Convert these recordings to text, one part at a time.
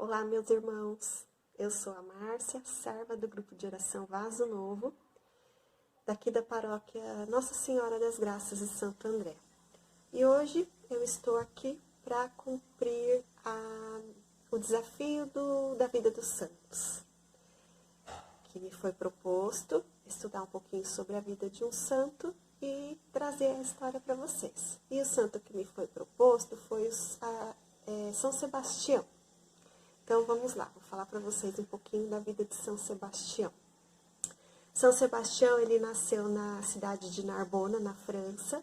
Olá, meus irmãos. Eu sou a Márcia, serva do grupo de oração Vaso Novo, daqui da paróquia Nossa Senhora das Graças de Santo André. E hoje eu estou aqui para cumprir o desafio da vida dos santos, que me foi proposto estudar um pouquinho sobre a vida de um santo e trazer a história para vocês. E o santo que me foi proposto foi São Sebastião. Então, vamos lá, vou falar para vocês um pouquinho da vida de São Sebastião. São Sebastião, ele nasceu na cidade de Narbona, na França,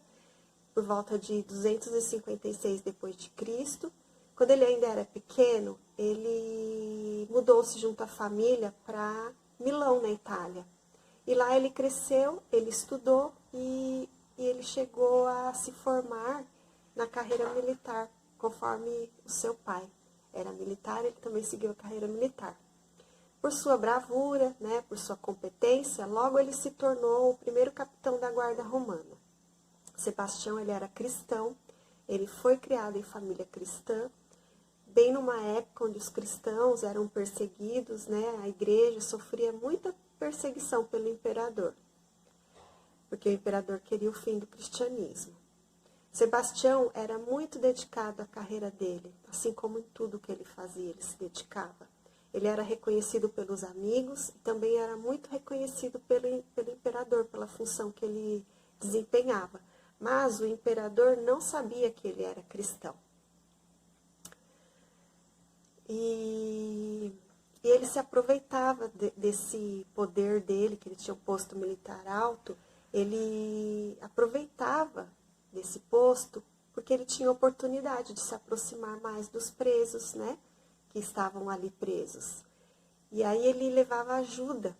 por volta de 256 d.C. Quando ele ainda era pequeno, ele mudou-se junto à família para Milão, na Itália. E lá ele cresceu, ele estudou e ele chegou a se formar na carreira militar, conforme o seu pai era militar, ele também seguiu a carreira militar. Por sua bravura, por sua competência, logo ele se tornou o primeiro capitão da guarda romana. Sebastião, ele era cristão, ele foi criado em família cristã, bem numa época onde os cristãos eram perseguidos, a igreja sofria muita perseguição pelo imperador, porque o imperador queria o fim do cristianismo. Sebastião era muito dedicado à carreira dele, assim como em tudo que ele fazia, ele se dedicava. Ele era reconhecido pelos amigos e também era muito reconhecido pelo imperador, pela função que ele desempenhava. Mas o imperador não sabia que ele era cristão. E ele se aproveitava desse poder dele, que ele tinha um posto militar alto, ele aproveitava desse posto, porque ele tinha oportunidade de se aproximar mais dos presos, que estavam ali presos. E aí ele levava ajuda,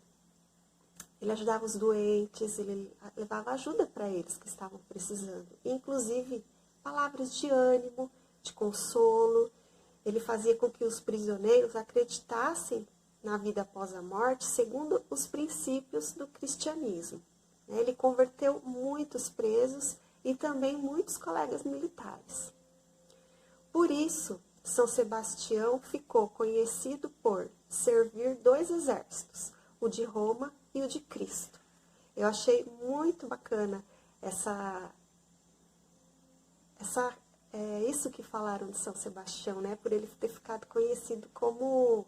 ele ajudava os doentes, ele levava ajuda para eles que estavam precisando, inclusive palavras de ânimo, de consolo. Ele fazia com que os prisioneiros acreditassem na vida após a morte, segundo os princípios do cristianismo. Ele converteu muitos presos e também muitos colegas militares. Por isso, São Sebastião ficou conhecido por servir dois exércitos, o de Roma e o de Cristo. Eu achei muito bacana isso que falaram de São Sebastião, por ele ter ficado conhecido como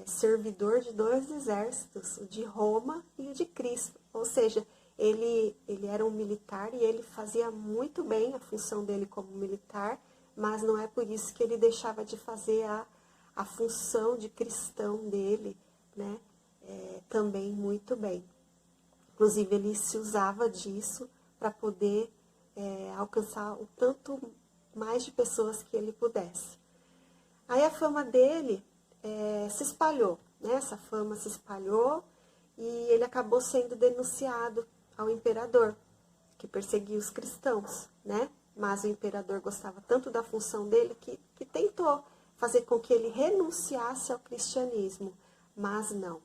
servidor de dois exércitos, o de Roma e o de Cristo. Ou seja, ele era um militar e ele fazia muito bem a função dele como militar, mas não é por isso que ele deixava de fazer a função de cristão dele, também muito bem. Inclusive, ele se usava disso para poder alcançar o tanto mais de pessoas que ele pudesse. Aí a fama dele se espalhou, essa fama se espalhou e ele acabou sendo denunciado ao imperador, que perseguia os cristãos, Mas o imperador gostava tanto da função dele que tentou fazer com que ele renunciasse ao cristianismo, mas não.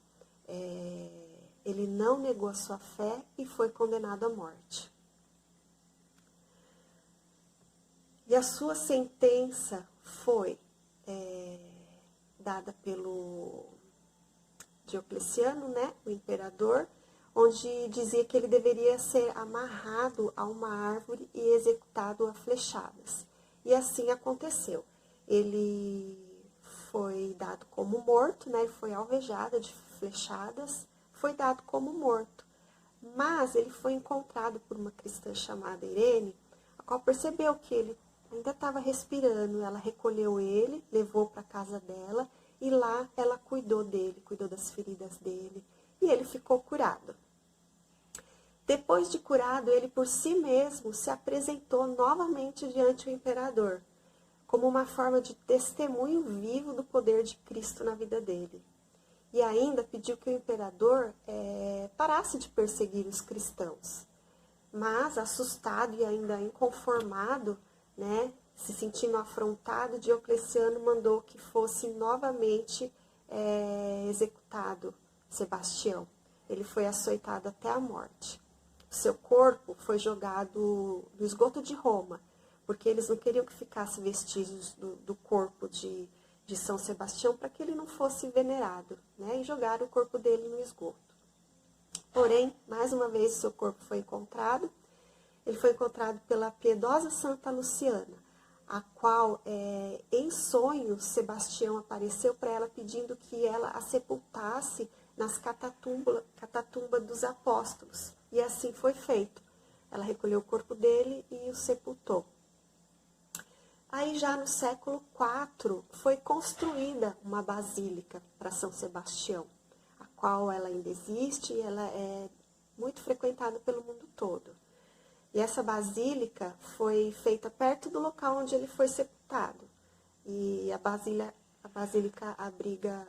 Ele não negou a sua fé e foi condenado à morte. E a sua sentença foi dada pelo Diocleciano, o imperador, onde dizia que ele deveria ser amarrado a uma árvore e executado a flechadas. E assim aconteceu. Ele foi dado como morto, foi alvejado de flechadas, foi dado como morto. Mas ele foi encontrado por uma cristã chamada Irene, a qual percebeu que ele ainda estava respirando. Ela recolheu ele, levou para a casa dela e lá ela cuidou dele, cuidou das feridas dele e ele ficou curado. Depois de curado, ele por si mesmo se apresentou novamente diante do imperador, como uma forma de testemunho vivo do poder de Cristo na vida dele. E ainda pediu que o imperador parasse de perseguir os cristãos. Mas, assustado e ainda inconformado, se sentindo afrontado, Diocleciano mandou que fosse novamente executado Sebastião. Ele foi açoitado até a morte. Seu corpo foi jogado no esgoto de Roma, porque eles não queriam que ficasse vestígios do corpo de de São Sebastião para que ele não fosse venerado, né? E jogaram o corpo dele no esgoto. Porém, mais uma vez, seu corpo foi encontrado. Ele foi encontrado pela piedosa Santa Luciana, a qual, em sonho, Sebastião apareceu para ela pedindo que ela a sepultasse nas catatumbas dos apóstolos. E assim foi feito. Ela recolheu o corpo dele e o sepultou. Aí já no século IV foi construída uma basílica para São Sebastião, a qual ela ainda existe e ela é muito frequentada pelo mundo todo. E essa basílica foi feita perto do local onde ele foi sepultado. E a basílica abriga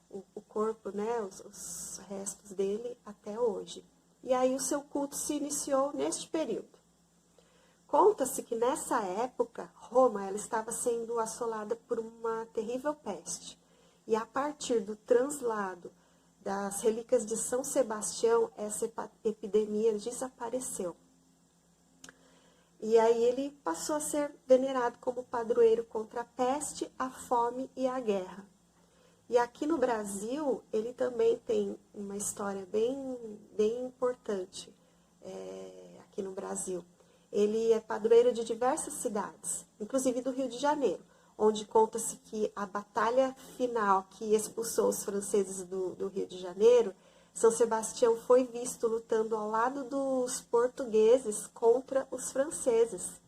o corpo, né, os restos dele até hoje. E aí o seu culto se iniciou neste período. Conta-se que nessa época, Roma ela estava sendo assolada por uma terrível peste. E a partir do translado das relíquias de São Sebastião, essa epidemia desapareceu. E aí ele passou a ser venerado como padroeiro contra a peste, a fome e a guerra. E aqui no Brasil, ele também tem uma história bem importante aqui no Brasil. Ele é padroeiro de diversas cidades, inclusive do Rio de Janeiro, onde conta-se que a batalha final que expulsou os franceses do Rio de Janeiro, São Sebastião foi visto lutando ao lado dos portugueses contra os franceses,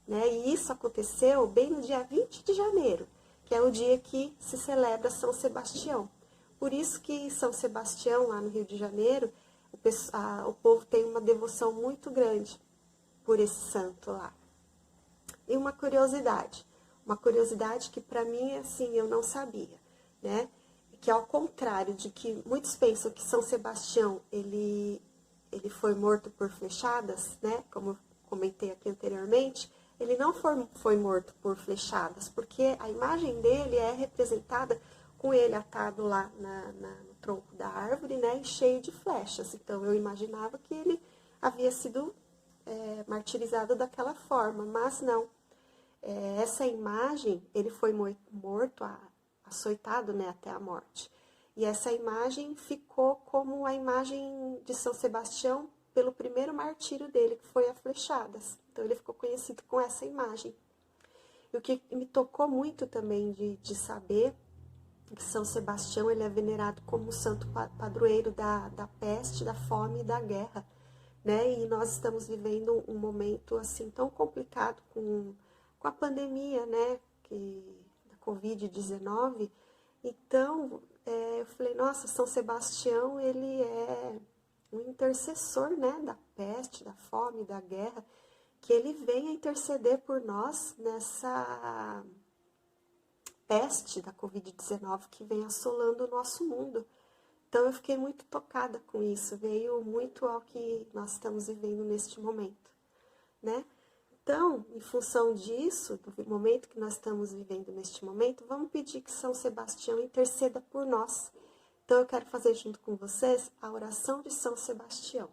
né? E isso aconteceu bem no dia 20 de janeiro, que é o dia que se celebra São Sebastião. Por isso que São Sebastião, lá no Rio de Janeiro, o povo tem uma devoção muito grande por esse santo lá. E uma curiosidade que para mim, assim, eu não sabia, né? Que ao contrário de que muitos pensam que São Sebastião, ele foi morto por flechadas, né? Como eu comentei aqui anteriormente, ele não foi morto por flechadas, porque a imagem dele é representada com ele atado lá no tronco da árvore, né? E cheio de flechas. Então, eu imaginava que ele havia sido martirizado daquela forma, mas não. Essa imagem, ele foi morto, açoitado, né, até a morte. E essa imagem ficou como a imagem de São Sebastião pelo primeiro martírio dele, que foi a flechadas. Então, ele ficou conhecido com essa imagem. E o que me tocou muito também de saber que São Sebastião ele é venerado como santo padroeiro da peste, da fome e da guerra, né? E nós estamos vivendo um momento assim tão complicado com a pandemia, né? Da Covid-19. Então, eu falei, nossa, São Sebastião, ele é um intercessor, né? Da peste, da fome, da guerra, que ele venha interceder por nós nessa peste da Covid-19 que vem assolando o nosso mundo. Então, eu fiquei muito tocada com isso, veio muito ao que nós estamos vivendo neste momento, né? Então, em função disso, do momento que nós estamos vivendo neste momento, vamos pedir que São Sebastião interceda por nós. Então, eu quero fazer junto com vocês a oração de São Sebastião.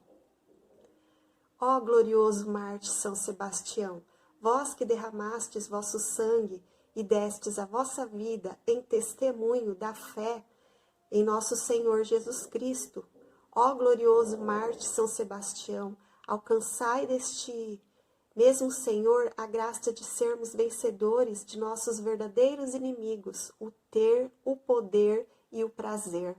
Ó glorioso Marte São Sebastião, vós que derramastes vosso sangue e destes a vossa vida em testemunho da fé em nosso Senhor Jesus Cristo, ó glorioso Marte São Sebastião, alcançai deste mesmo Senhor a graça de sermos vencedores de nossos verdadeiros inimigos, o ter, o poder e o prazer.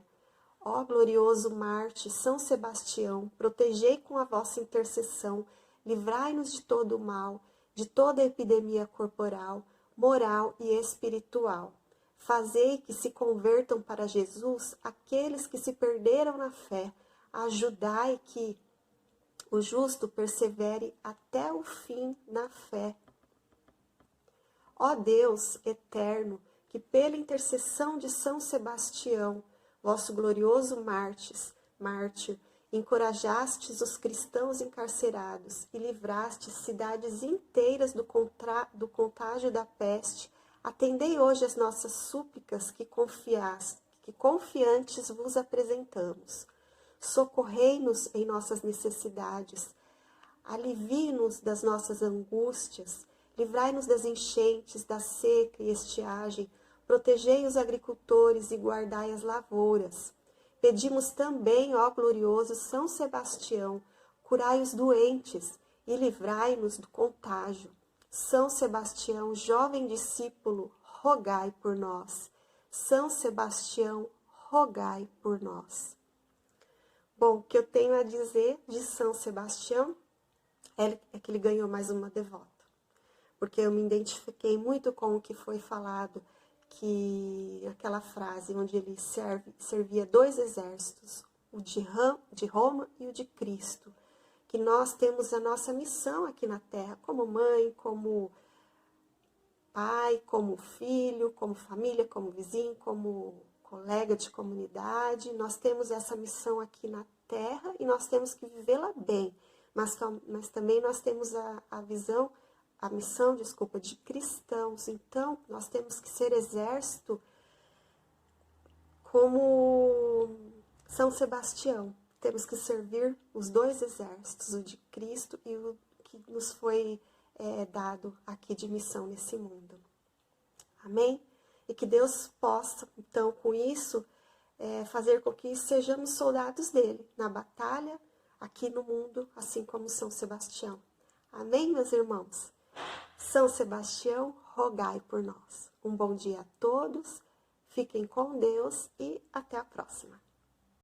Ó glorioso Marte São Sebastião, protegei com a vossa intercessão, livrai-nos de todo o mal, de toda epidemia corporal, moral e espiritual. Fazei que se convertam para Jesus aqueles que se perderam na fé. Ajudai que o justo persevere até o fim na fé. Ó Deus eterno, que pela intercessão de São Sebastião, vosso glorioso mártir, encorajastes os cristãos encarcerados e livrastes cidades inteiras do contágio da peste, atendei hoje as nossas súplicas que confiantes vos apresentamos. Socorrei-nos em nossas necessidades, alivie-nos das nossas angústias, livrai-nos das enchentes, da seca e estiagem, Protegei os agricultores e guardai as lavouras. Pedimos também, ó glorioso São Sebastião, curai os doentes e livrai-nos do contágio. São Sebastião, jovem discípulo, rogai por nós. São Sebastião, rogai por nós. Bom, o que eu tenho a dizer de São Sebastião é que ele ganhou mais uma devota. Porque eu me identifiquei muito com o que foi falado, que aquela frase onde ele servia 2 exércitos, o de Roma e o de Cristo. Que nós temos a nossa missão aqui na Terra, como mãe, como pai, como filho, como família, como vizinho, como colega de comunidade. Nós temos essa missão aqui na Terra e nós temos que vivê-la bem. Mas também nós temos a missão de cristãos. Então, nós temos que ser exército como São Sebastião. Temos que servir os 2 exércitos, o de Cristo e o que nos foi dado aqui de missão nesse mundo. Amém? E que Deus possa, então, com isso, fazer com que sejamos soldados dele, na batalha, aqui no mundo, assim como São Sebastião. Amém, meus irmãos? São Sebastião, rogai por nós. Um bom dia a todos, fiquem com Deus e até a próxima.